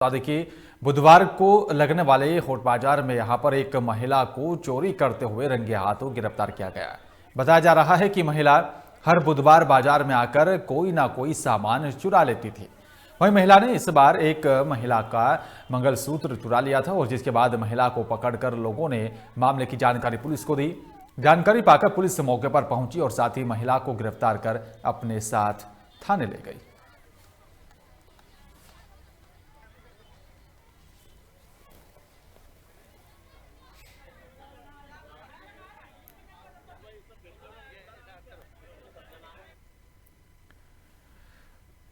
देखिए, बुधवार को लगने वाले होट बाजार में यहां पर एक महिला को चोरी करते हुए रंगे हाथों गिरफ्तार किया गया। बताया जा रहा है कि महिला हर बुधवार बाजार में आकर कोई ना कोई सामान चुरा लेती थी। वहीं महिला ने इस बार एक महिला का मंगलसूत्र चुरा लिया था और जिसके बाद महिला को पकड़कर लोगों ने मामले की जानकारी पुलिस को दी। जानकारी पाकर पुलिस मौके पर पहुंची और साथ ही महिला को गिरफ्तार कर अपने साथ थाने ले गई।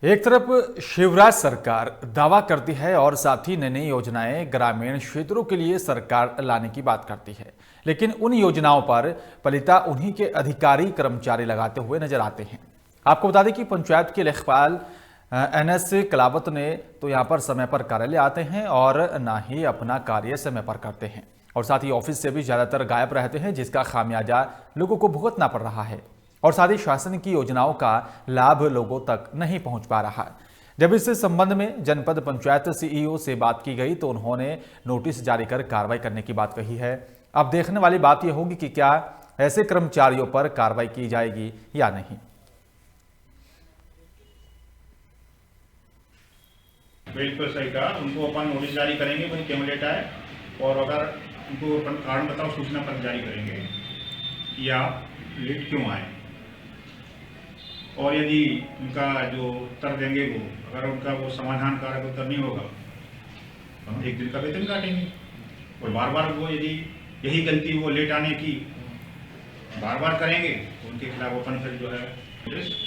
एक तरफ शिवराज सरकार दावा करती है और साथ ही नई नई योजनाएं ग्रामीण क्षेत्रों के लिए सरकार लाने की बात करती है, लेकिन उन योजनाओं पर पलिता उन्हीं के अधिकारी कर्मचारी लगाते हुए नजर आते हैं। आपको बता दें कि पंचायत के लेखपाल NS कलावत ने तो यहां पर समय पर कार्यालय आते हैं और ना ही अपना कार्य समय पर करते हैं और साथ ही ऑफिस से भी ज्यादातर गायब रहते हैं, जिसका खामियाजा लोगों को भुगतना पड़ रहा है और साथ ही शासन की योजनाओं का लाभ लोगों तक नहीं पहुंच पा रहा। जब इस संबंध में जनपद पंचायत CEO से बात की गई तो उन्होंने नोटिस जारी कर कार्रवाई करने की बात कही है। अब देखने वाली बात यह होगी कि क्या ऐसे कर्मचारियों पर कार्रवाई की जाएगी या नहीं। बिल्कुल सही कहा, उनको अपन नोटिस जारी करेंगे, वही कैंडिडेट आए और अगर उनको अपन कारण बताओ सूचना पत्र जारी करेंगे कि आप लेट क्यों आए, और यदि उनका जो उत्तर देंगे वो अगर उनका वो समाधान कारक उत्तर नहीं होगा तो हम 1 दिन का वेतन काटेंगे। और बार बार वो यदि यही गलती वो लेट आने की बार बार करेंगे तो उनके खिलाफ अपन फिर जो है।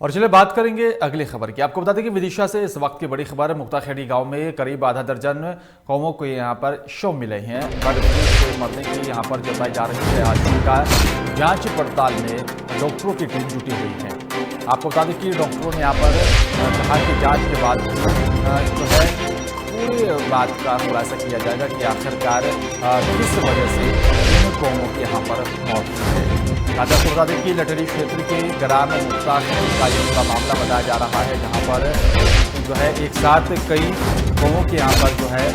और चलिए बात करेंगे अगली खबर की। आपको बता दें कि विदिशा से इस वक्त की बड़ी खबर, मुक्ताखेड़ी गांव में करीब आधा दर्जन कौवों को यहां पर शव मिले हैं। बर्ड फ्लू से मरने की यहां पर जताई जा रही है आशंका। जांच पड़ताल में डॉक्टरों की टीम जुटी हुई है। आपको बता दें कि डॉक्टरों ने यहां पर कहा कि जांच के बाद जो है पूरी बात का खुलासा किया जाएगा कि आखिरकार किस वजह से इन कौवों की यहाँ पर मौत हुई है। आपको बता दें कि लटरी क्षेत्र के ग्राम मुक्ताखेड़ी का ये उनका मामला बताया जा रहा है, जहां पर जो है एक साथ कई कौवों के यहाँ पर जो है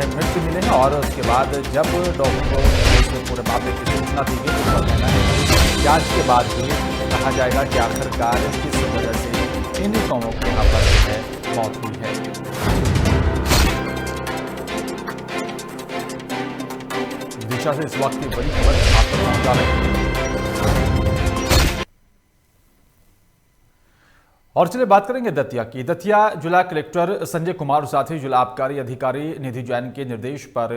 मृत्यु मिले हैं और उसके बाद जब डॉक्टरों को पूरे मामले की सूचना दी गई तो कहना है कि जांच के बाद भी कहा जाएगा कि आखिरकार किस वजह से इन कौवों के यहाँ पर जो है मौत हुई है। दिशा से इस वक्त की बड़ी खबर आप तक पहुंचा रहे हैं। और चलिए बात करेंगे दतिया की। दतिया जिला कलेक्टर संजय कुमार और साथ ही जिला आबकारी अधिकारी निधि जैन के निर्देश पर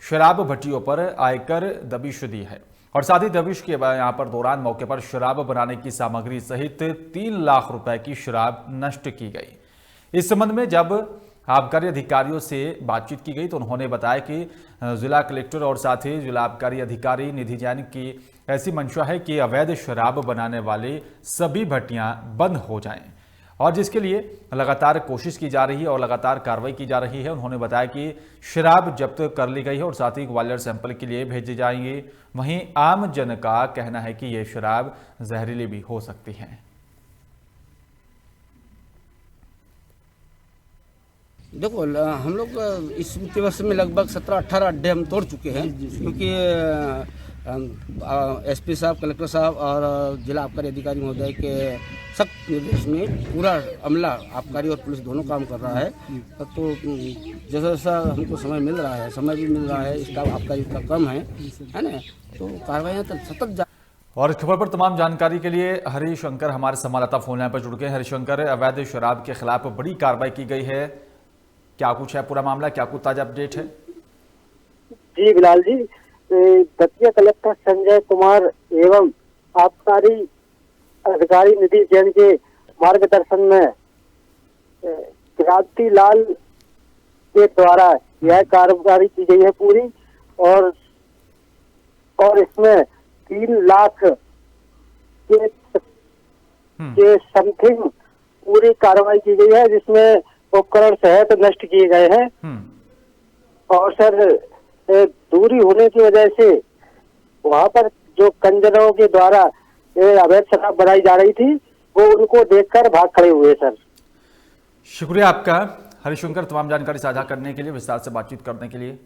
शराब भट्टियों पर आयकर दबिश दी है और साथ ही दबिश के यहां पर दौरान मौके पर शराब बनाने की सामग्री सहित 3 लाख रुपए की शराब नष्ट की गई। इस संबंध में जब आबकारी अधिकारियों से बातचीत की गई तो उन्होंने बताया कि जिला कलेक्टर और साथ ही जिला आबकारी अधिकारी निधि जैन की ऐसी मंशा है कि अवैध शराब बनाने वाली सभी भट्टियां बंद हो जाएं और जिसके लिए लगातार कोशिश की जा रही है और लगातार कार्रवाई की जा रही है। उन्होंने बताया कि शराब जब्त कर ली गई है और साथ ही ग्वालियर सैंपल के लिए भेजी जाएंगी। वहीं आम जन का कहना है कि ये शराब जहरीली भी हो सकती है। देखो, हम लोग इस वित्तीय वर्ष में लगभग 17-18 अड्डे हम तोड़ चुके हैं, क्योंकि SP साहब, कलेक्टर साहब और जिला आबकारी अधिकारी महोदय के सख्त निर्देश में पूरा अमला, आबकारी और पुलिस दोनों काम कर रहा है। तो जैसा जैसा हमको समय मिल रहा है, समय भी मिल रहा है, स्टाफ आबकारी का कम है ना, तो कार्रवाई सतत। और इस खबर पर तमाम जानकारी के लिए हरिशंकर हमारे संवाददाता फोन लाइन पर जुड़ गए। हरिशंकर, अवैध शराब के खिलाफ बड़ी कार्रवाई की गई है, क्या कुछ है पूरा मामला, क्या कुछ ताजा अपडेट है? जी बिलाल जी, दतिया कलेक्टर संजय कुमार एवं आबकारी अधिकारी निधि जैन के मार्गदर्शन में क्रांति लाल के द्वारा यह कार्रवाई की गई है पूरी, और इसमें 3 लाख के समथिंग पूरी कार्रवाई की गई है, जिसमें उपकरण सहित नष्ट किए गए हैं। और सर, दूरी होने की वजह से वहां पर जो कंजरों के द्वारा अवैध शराब बनाई जा रही थी, वो उनको देखकर भाग खड़े हुए सर। शुक्रिया आपका हरिशंकर, तमाम जानकारी साझा करने के लिए, विस्तार से बातचीत करने के लिए।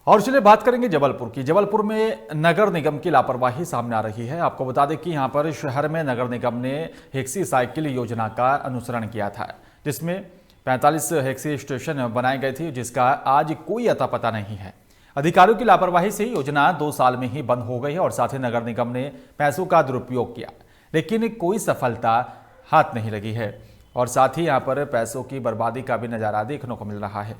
और चलिए बात करेंगे जबलपुर की। जबलपुर में नगर निगम की लापरवाही सामने आ रही है। आपको बता दें कि यहां पर शहर में नगर निगम ने हेक्सी साइकिल योजना का अनुसरण किया था, जिसमें 45 हेक्सी स्टेशन बनाए गए थे, जिसका आज कोई अता पता नहीं है। अधिकारियों की लापरवाही से योजना 2 साल में ही बंद हो गई है और साथ ही नगर निगम ने पैसों का दुरुपयोग किया, लेकिन कोई सफलता हाथ नहीं लगी है और साथ ही यहां पर पैसों की बर्बादी का भी नजारा देखने को मिल रहा है।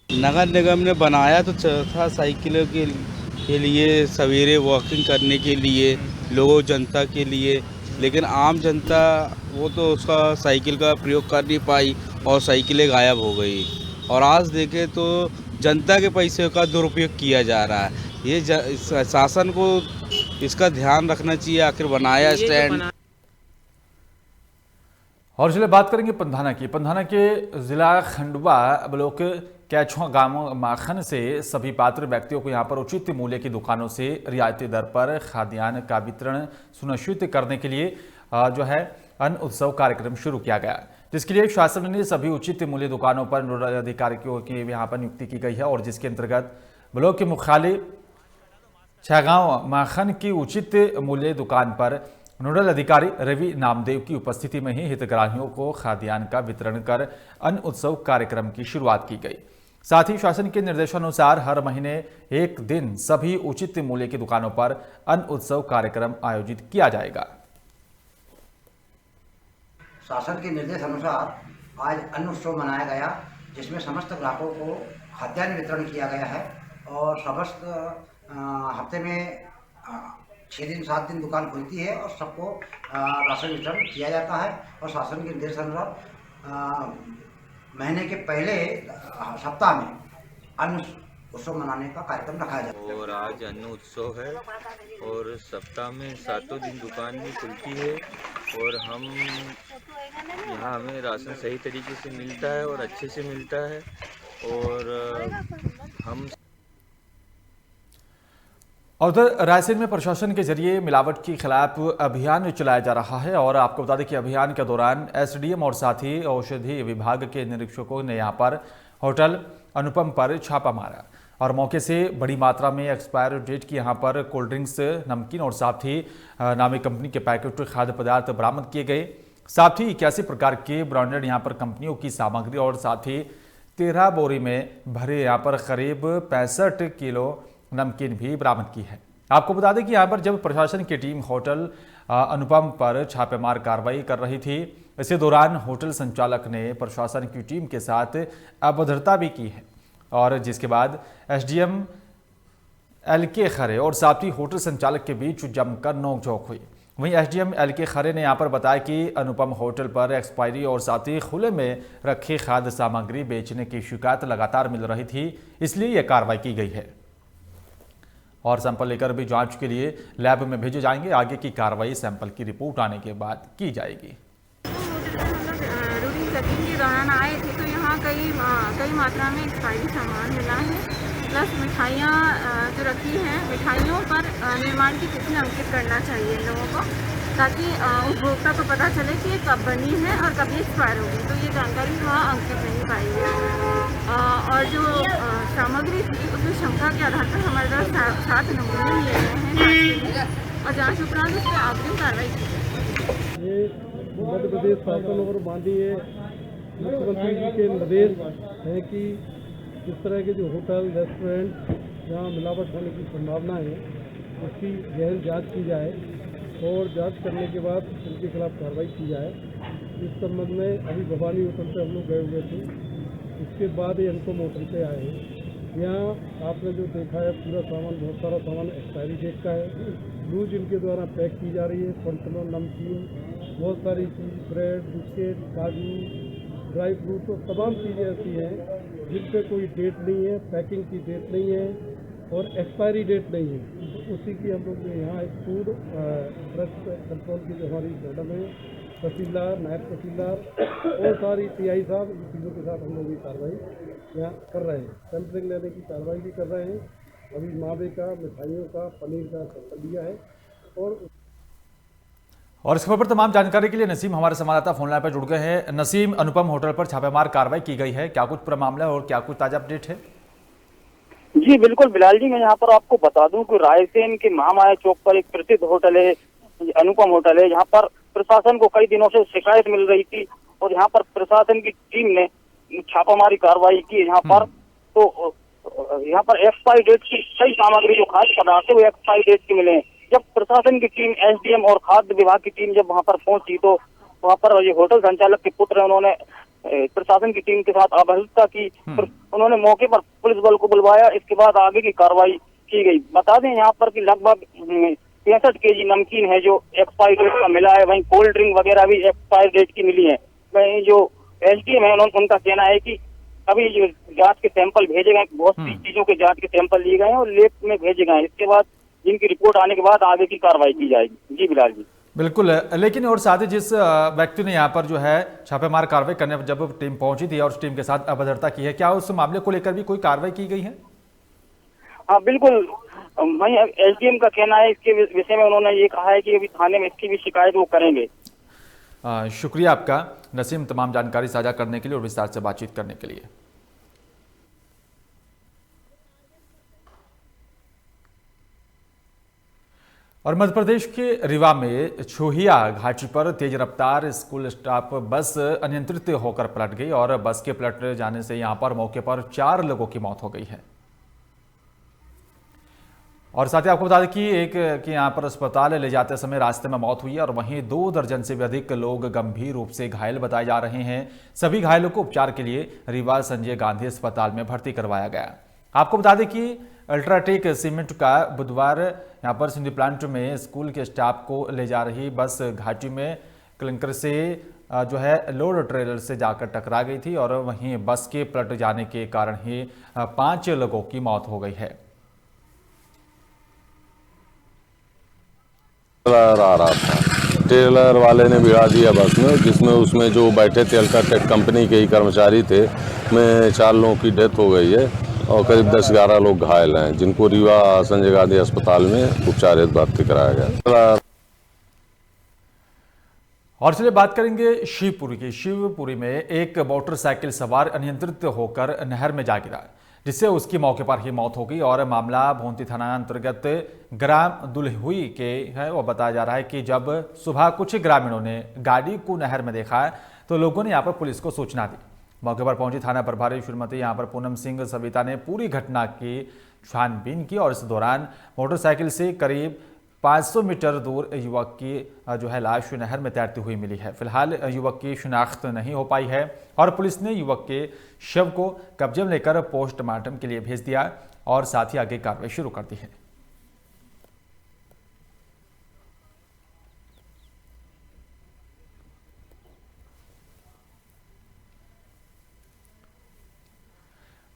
नगर निगम ने बनाया तो था साइकिलों के लिए, सवेरे वॉकिंग करने के लिए, लोगों जनता के लिए, लेकिन आम जनता वो तो उसका साइकिल का प्रयोग कर नहीं पाई और साइकिलें गायब हो गई। और आज देखें तो जनता के पैसे का दुरुपयोग किया जा रहा है। ये शासन को इसका ध्यान रखना चाहिए। आखिर बनाया स्टैंड। और चलिए बात करेंगे पंधाना की। पंधाना के जिला खंडवा ब्लॉक कैछुआ गांव माखन से सभी पात्र व्यक्तियों को यहां पर उचित मूल्य की दुकानों से रियायती दर पर खाद्यान्न का वितरण सुनिश्चित करने के लिए जो है अन्न उत्सव कार्यक्रम शुरू किया गया, जिसके लिए शासन ने सभी उचित मूल्य दुकानों पर नोडल अधिकारियों की यहाँ पर नियुक्ति की गई है और जिसके अंतर्गत ब्लॉक के मुख्यालय छगांव माखन की उचित मूल्य दुकान पर नोडल अधिकारी रवि नामदेव की उपस्थिति में ही हितग्राहियों को खाद्यान्न का वितरण कर अन्न उत्सव कार्यक्रम की शुरुआत की गई। साथ ही शासन के निर्देशानुसार हर महीने एक दिन सभी उचित मूल्य की दुकानों पर अन्न उत्सव कार्यक्रम आयोजित किया जाएगा। शासन के निर्देश अनुसार आज अन्न उत्सव मनाया गया, जिसमें समस्त ग्राहकों को खाद्यान्न वितरण किया गया है और समस्त हफ्ते में 6 दिन 7 दिन दुकान खुलती है और सबको राशन वितरण किया जाता है। और शासन के निर्देश अनुसार महीने के पहले सप्ताह में अन्न उत्सव मनाने का कार्यक्रम रखा जाता है। और आज अन्न उत्सव है और सप्ताह में 7 दिन दुकान भी खुलती है और हम यहाँ हमें राशन सही तरीके से मिलता है और अच्छे से मिलता है और हम उधर रायसेन में प्रशासन के जरिए मिलावट के खिलाफ अभियान चलाया जा रहा है और आपको बता दें कि अभियान के दौरान एसडीएम और साथ ही औषधि विभाग के निरीक्षकों ने यहां पर होटल अनुपम पर छापा मारा और मौके से बड़ी मात्रा में एक्सपायर डेट की यहां पर कोल्ड ड्रिंक्स, नमकीन और साथ ही नामी कंपनी के पैकेट खाद्य पदार्थ बरामद किए गए। साथ ही 81 प्रकार के ब्रांडेड यहां पर कंपनियों की सामग्री और साथ ही 13 बोरी में भरे यहां पर करीब 65 किलो नमकीन भी बरामद की है। आपको बता दें कि यहां पर जब प्रशासन की टीम होटल अनुपम पर छापेमार कार्रवाई कर रही थी, इसी दौरान होटल संचालक ने प्रशासन की टीम के साथ अभद्रता भी की है और जिसके बाद एसडीएम एलके खरे और साथ ही होटल संचालक के बीच जमकर नोकझोंक हुई। वहीं एसडीएम एलके खरे ने यहां पर बताया कि अनुपम होटल पर एक्सपायरी और साथ ही खुले में रखी खाद्य सामग्री बेचने की शिकायत लगातार मिल रही थी, इसलिए यह कार्रवाई की गई है और सैंपल लेकर भी जांच के लिए लैब में भेजे जाएंगे। आगे की कार्रवाई सैंपल की रिपोर्ट आने के बाद की जाएगी। रूटीन चेकिंग के दौरान आए थे तो यहाँ कई मात्रा में एक्सपायरी सामान मिला है, प्लस मिठाइयाँ जो रखी हैं, मिठाइयों पर निर्माण की तिथि अंकित करना चाहिए इन लोगों को, ताकि उपभोक्ता को पता चले कि ये कब बनी है और कब ये एक्सपायर होगी। तो ये जानकारी वहाँ अंकित नहीं पाई है और जो सामग्री थी उसमें क्षमता के आधार पर हमारे पास 7 नमूने लिए गए हैं और जांच उपरांत उस पर अग्रिम कार्रवाई की। ये मध्य प्रदेश शासन और माननीय मुख्यमंत्री जी के निर्देश हैं कि इस तरह के जो होटल रेस्टोरेंट जहाँ मिलावट होने की संभावना है उसकी गहन जांच की जाए और जांच करने के बाद उनके खिलाफ कार्रवाई की जाए। इस संबंध में अभी भवानी होटल पे हम लोग गए हुए थे, इसके बाद ये अनुपम होटल पे आए हैं। यहाँ आपने जो देखा है पूरा सामान, बहुत सारा सामान एक्सपायरी डेट का है। लूज इनके द्वारा पैक की जा रही है, कंटेनर नमकीन, बहुत सारी चीज़, ब्रेड, बिस्किट, काजू, ड्राई फ्रूट और तमाम चीज़ें ऐसी हैं जिन पे कोई डेट नहीं है, पैकिंग की डेट नहीं है और एक्सपायरी डेट नहीं है। तो उसी की हम लोग यहाँ एक फूड ड्रग कंट्रोल की जो हमारी मैडम है, तहसीलदार, नायब तहसीलदार और सारी टीआई साहब, इन चीज़ों के साथ हम लोग ये कार्रवाई यहाँ कर रहे हैं, सैंपलिंग लेने की कार्रवाई भी कर रहे हैं। अभी मावे का, मिठाइयों का, पनीर का सैंपल लिया है। और इस खबर पर तमाम जानकारी के लिए नसीम हमारे संवाददाता फोन लाइन पर जुड़ गए हैं। नसीम, अनुपम होटल पर छापेमार कार्रवाई की गई है, क्या कुछ पूरा मामला है और क्या कुछ ताजा अपडेट है? जी बिल्कुल बिलाल जी, मैं यहाँ पर आपको बता दूं कि रायसेन के महामाया चौक पर एक प्रसिद्ध होटल है, अनुपम होटल है। यहाँ पर प्रशासन को कई दिनों से शिकायत मिल रही थी और यहाँ पर प्रशासन की टीम ने छापामारी कार्रवाई की। यहाँ पर तो यहाँ पर एक्सपायरी डेट की कई सामग्री जो खाद्य पदार्थ है वो एक्सपायरी डेट के मिले हैं। जब प्रशासन की टीम, एसडीएम और खाद्य विभाग की टीम जब वहाँ पर पहुंची तो वहाँ पर ये होटल संचालक के पुत्र, उन्होंने प्रशासन की टीम के साथ अभद्रता की। उन्होंने मौके पर पुलिस बल को बुलवाया, इसके बाद आगे की कार्रवाई की गई। बता दें यहाँ पर कि लगभग 63 केजी नमकीन है जो एक्सपायरी डेट का मिला है, वहीं कोल्ड ड्रिंक वगैरह भी एक्सपायरी डेट की मिली है। वहीं जो एसडीएम है उनका कहना है कि अभी जो जांच के सैंपल भेजे गए, बहुत सी चीजों के जांच के सैंपल लिए गए हैं और लैब में भेजे गए हैं। इसके बाद जिनकी रिपोर्ट आने के बाद आगे की कार्रवाई की जाएगी। जी बिलाल जी। बिल्कुल, लेकिन और साथ ही जिस व्यक्ति ने यहाँ पर जो है छापेमार कार्रवाई करने जब टीम पहुंची थी और उस टीम के साथ अभद्रता की है, क्या उस मामले को लेकर भी कोई कार्रवाई की गई है? हाँ बिल्कुल, वहीं एसडीएम का कहना है इसके विषय में, उन्होंने ये कहा है कि अभी थाने में इसकी भी शिकायत वो करेंगे। शुक्रिया आपका नसीम, तमाम जानकारी साझा करने के लिए और विस्तार से बातचीत करने के लिए। और मध्य प्रदेश के रीवा में छोहिया घाटी पर तेज रफ्तार स्कूल स्टाफ बस अनियंत्रित होकर पलट गई और बस के पलट जाने से यहां पर मौके पर 4 लोगों की मौत हो गई है। और साथ ही आपको बता दें कि यहां पर अस्पताल ले जाते समय रास्ते में मौत हुई और वहीं 2 दर्जन से भी अधिक लोग गंभीर रूप से घायल बताए जा रहे हैं। सभी घायलों को उपचार के लिए रीवा संजय गांधी अस्पताल में भर्ती करवाया गया। आपको बता दें कि अल्ट्राटेक सीमेंट का बुधवार यहां पर सिंधी प्लांट में स्कूल के स्टाफ को ले जा रही बस घाटी में क्लिंकर से जो है लोड ट्रेलर से जाकर टकरा गई थी और वहीं बस के पलट जाने के कारण ही 5 लोगों की मौत हो गई है। आ रहा था, ट्रेलर वाले ने भिड़ा दिया बस में, जिसमें उसमें जो बैठे थे अल्ट्राटेक कंपनी के ही कर्मचारी थे, में 4 लोगों की डेथ हो गई है और करीब 10-11 लोग घायल हैं, जिनको रीवा संजय गांधी अस्पताल में उपचार हेतु भर्ती कराया गया। और चलिए बात करेंगे शिवपुरी की। शिवपुरी में एक मोटरसाइकिल सवार अनियंत्रित होकर नहर में जा गिरा, जिससे उसकी मौके पर ही मौत हो गई। और मामला भोंती थाना अंतर्गत ग्राम दुल्हुई के है। वो बताया जा रहा है कि जब सुबह कुछ ग्रामीणों ने गाड़ी को नहर में देखा तो लोगों ने यहाँ पर पुलिस को सूचना दी। मौके पर पहुंची थाना प्रभारी श्रीमती यहाँ पर पूनम सिंह सविता ने पूरी घटना की छानबीन की और इस दौरान मोटरसाइकिल से करीब 500 मीटर दूर युवक की जो है लाश नहर में तैरती हुई मिली है। फिलहाल युवक की शिनाख्त नहीं हो पाई है और पुलिस ने युवक के शव को कब्जे में लेकर पोस्टमार्टम के लिए भेज दिया और साथ ही आगे कार्रवाई शुरू कर दी है।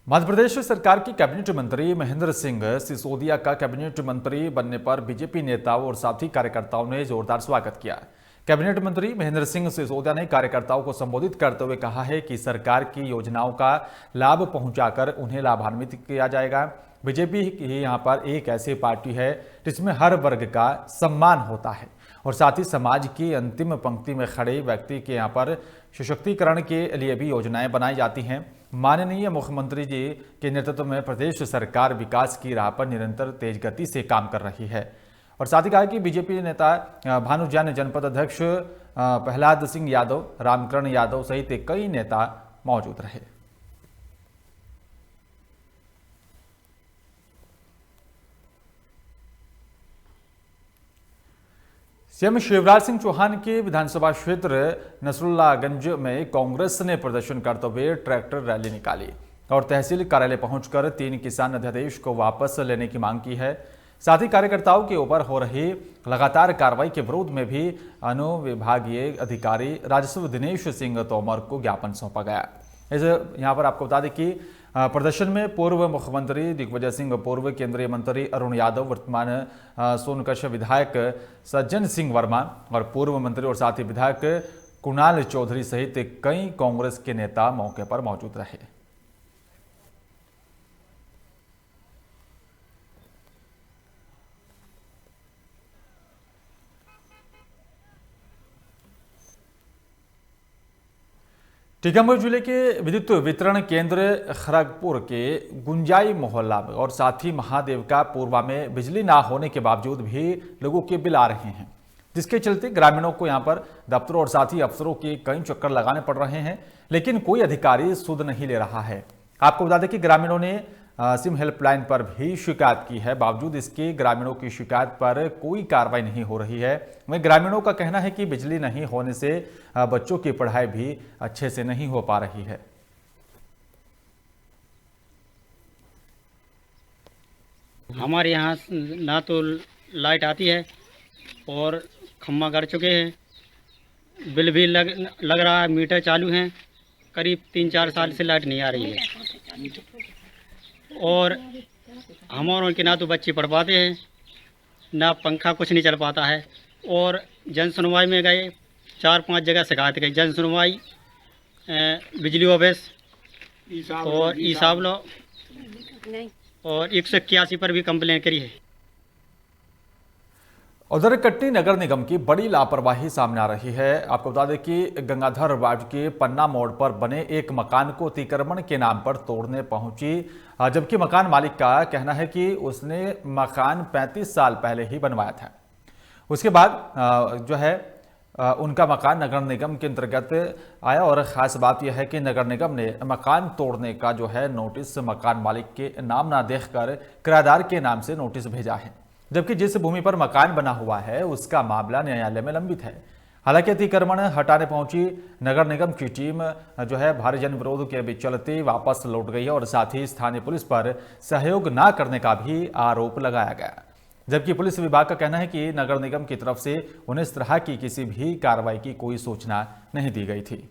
मध्य प्रदेश सरकार की कैबिनेट मंत्री महेंद्र सिंह सिसोदिया का कैबिनेट मंत्री बनने पर बीजेपी नेताओं और साथी कार्यकर्ताओं ने जोरदार स्वागत किया। कैबिनेट मंत्री महेंद्र सिंह सिसोदिया ने कार्यकर्ताओं को संबोधित करते हुए कहा है कि सरकार की योजनाओं का लाभ पहुंचाकर उन्हें लाभान्वित किया जाएगा। बीजेपी ही यहाँ पर एक ऐसी पार्टी है जिसमें हर वर्ग का सम्मान होता है और साथ ही समाज की अंतिम पंक्ति में खड़े व्यक्ति के यहाँ पर सशक्तिकरण के लिए भी योजनाएं बनाई जाती हैं। माननीय मुख्यमंत्री जी के नेतृत्व में प्रदेश सरकार विकास की राह पर निरंतर तेज गति से काम कर रही है। और साथ ही कहा कि बीजेपी नेता भानु जैन, जनपद अध्यक्ष प्रहलाद सिंह यादव, रामकरण यादव सहित कई नेता मौजूद रहे। सीएम शिवराज सिंह चौहान के विधानसभा क्षेत्र नसरुल्लागंज में कांग्रेस ने प्रदर्शन करते हुए ट्रैक्टर रैली निकाली और तहसील कार्यालय पहुंचकर 3 किसान अध्यादेश को वापस लेने की मांग की है। साथ ही कार्यकर्ताओं के ऊपर हो रही लगातार कार्रवाई के विरोध में भी अनुविभागीय अधिकारी राजस्व दिनेश सिंह तोमर को ज्ञापन सौंपा गया। यहाँ पर आपको बता दें कि प्रदर्शन में पूर्व मुख्यमंत्री दिग्विजय सिंह, पूर्व केंद्रीय मंत्री अरुण यादव, वर्तमान सोनकच्छ विधायक सज्जन सिंह वर्मा और पूर्व मंत्री और साथ ही विधायक कुणाल चौधरी सहित कई कांग्रेस के नेता मौके पर मौजूद रहे। टीकमगढ़ जिले के विद्युत वितरण केंद्र खड़गपुर के गुंजाई मोहल्ला में और साथ ही महादेव का पूर्वा में बिजली ना होने के बावजूद भी लोगों के बिल आ रहे हैं, जिसके चलते ग्रामीणों को यहां पर दफ्तरों और साथ ही अफसरों के कई चक्कर लगाने पड़ रहे हैं, लेकिन कोई अधिकारी सुध नहीं ले रहा है। आपको बता दें कि ग्रामीणों ने सिम हेल्पलाइन पर भी शिकायत की है, बावजूद इसके ग्रामीणों की शिकायत पर कोई कार्रवाई नहीं हो रही है। वहीं ग्रामीणों का कहना है कि बिजली नहीं होने से बच्चों की पढ़ाई भी अच्छे से नहीं हो पा रही है। हमारे यहाँ ना तो लाइट आती है और खम्मा गड़ चुके हैं, बिल भी लग रहा है, मीटर चालू हैं, करीब 3-4 साल से लाइट नहीं आ रही है और हमारों के ना तो बच्चे पढ़ पाते हैं, ना पंखा कुछ नहीं चल पाता है। और जन सुनवाई में गए, 4-5 जगह शिकायत गई, जन सुनवाई, बिजली ऑफिस और ई-सावलो और 181 पर भी कंप्लेन करी है। उधर कटनी नगर निगम की बड़ी लापरवाही सामने आ रही है। आपको बता दें कि गंगाधर वार्ड के पन्ना मोड़ पर बने एक मकान को अतिक्रमण के नाम पर तोड़ने पहुंची, जबकि मकान मालिक का कहना है कि उसने मकान 35 साल पहले ही बनवाया था। उसके बाद जो है उनका मकान नगर निगम के अंतर्गत आया और ख़ास बात यह है कि नगर निगम ने मकान तोड़ने का जो है नोटिस मकान मालिक के नाम ना देखकर किराएदार के नाम से नोटिस भेजा है, जबकि जिस भूमि पर मकान बना हुआ है उसका मामला न्यायालय में लंबित है। हालांकि अतिक्रमण हटाने पहुंची नगर निगम की टीम जो है भारी जन विरोध के बीच चलते वापस लौट गई है और साथ ही स्थानीय पुलिस पर सहयोग न करने का भी आरोप लगाया गया, जबकि पुलिस विभाग का कहना है कि नगर निगम की तरफ से उन्हें इस तरह की किसी भी कार्रवाई की कोई सूचना नहीं दी गई थी।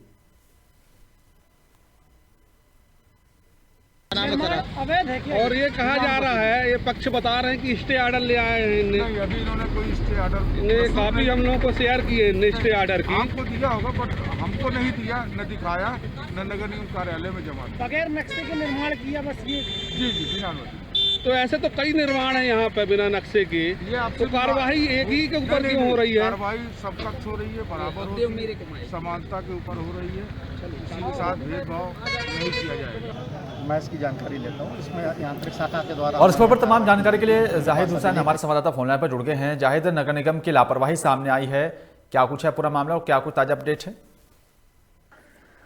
और ये कहा जा रहा है, ये पक्ष बता रहे हैं कि स्टे ऑर्डर ले आए हैं। नहीं, अभी इन्होंने कोई स्टे ऑर्डर काफी हम लोगों को शेयर किए स्टे ऑर्डर की। आपको दिया होगा बट हमको नहीं दिया, न दिखाया, न नगर निगम कार्यालय में जमा दिया। बगैर नक्शे के निर्माण किया बस ये। जी बिना नोटिस। तो ऐसे तो कई निर्माण है यहाँ पे बिना नक्शे के, तो कार्रवाई एक ही के ऊपर क्यों हो रही है? कार्रवाई सब तक हो रही है, बराबर हो रही है, समानता के ऊपर हो रही है, किसी के साथ भेदभाव नहीं किया जाएगा। मैं इसकी जानकारी लेता हूँ, इसमें यांत्रिक शाखा के द्वारा। और इस पर तमाम जानकारी के लिए जाहिद हुसैन हमारे संवाददाता फोनलाइन पर जुड़ गए हैं। जाहिद, नगर निगम की लापरवाही सामने आई है, क्या कुछ है पूरा मामला और क्या कुछ ताजा अपडेट है?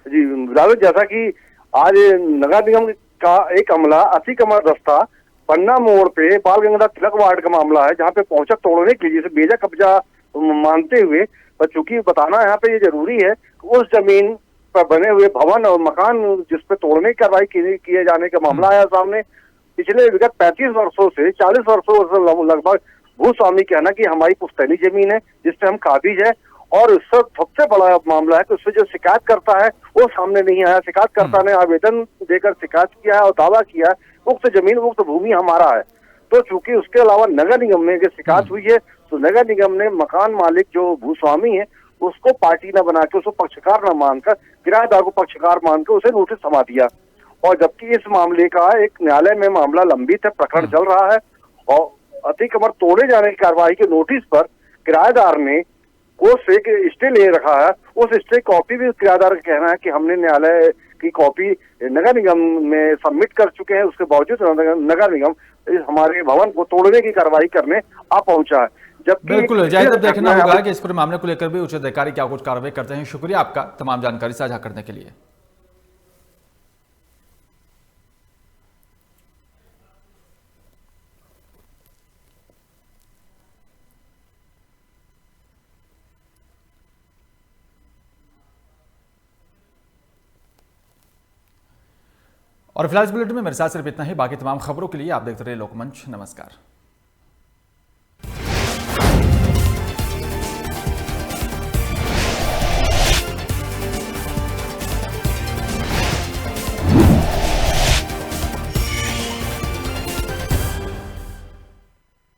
जी जावेद, जैसा कि आज नगर निगम का एक अमला अतिक्रमण रास्ता पन्ना मोड़ पे बाल गंगाधर तिलक वार्ड का मामला है, जहाँ पे पहुंचा तोड़ने के लिए बेजा कब्जा मानते हुए, पर चूंकि बताना यहाँ पे ये जरूरी है कि उस जमीन पर बने हुए भवन और मकान जिसपे तोड़ने की कार्रवाई किए जाने का मामला आया सामने। पिछले विगत 35 वर्षों से 40 वर्षों से लगभग भूस्वामी कहना कि हमारी पुश्तैनी जमीन है जिसपे हम काबिज है, और इससे सबसे बड़ा मामला है कि उससे जो शिकायत करता है वो सामने नहीं आया। शिकायत करता ने आवेदन देकर शिकायत किया है और दावा किया उक्त जमीन उक्त भूमि हमारा है। तो चूंकि उसके अलावा नगर निगम में अगर शिकायत हुई है तो नगर निगम ने मकान मालिक जो भूस्वामी है उसको पार्टी न बना के, उसको पक्षकार न मानकर, किराएदार को पक्षकार मानकर उसे नोटिस थमा दिया। और जबकि इस मामले का एक न्यायालय में मामला लंबित है, प्रकरण चल रहा है और अतिक्रमण तोड़े जाने की कार्रवाई के नोटिस पर किराएदार ने कोर्ट से स्टे ले रखा है। उस स्टे कॉपी भी किराएदार का कहना है कि हमने न्यायालय की कॉपी नगर निगम में सबमिट कर चुके हैं, उसके बावजूद नगर निगम हमारे भवन को तोड़ने की कार्रवाई करने आ पहुंचा है। जबकि बिल्कुल जाहिद, अब देखना होगा कि इस पूरे मामले को लेकर भी उच्च अधिकारी क्या कुछ कार्रवाई करते हैं। शुक्रिया आपका तमाम जानकारी साझा करने के लिए। और फिलहाल इस बुलेटिन में मेरे साथ सिर्फ इतना ही। बाकी तमाम खबरों के लिए आप देखते रहिए लोकमंच। नमस्कार।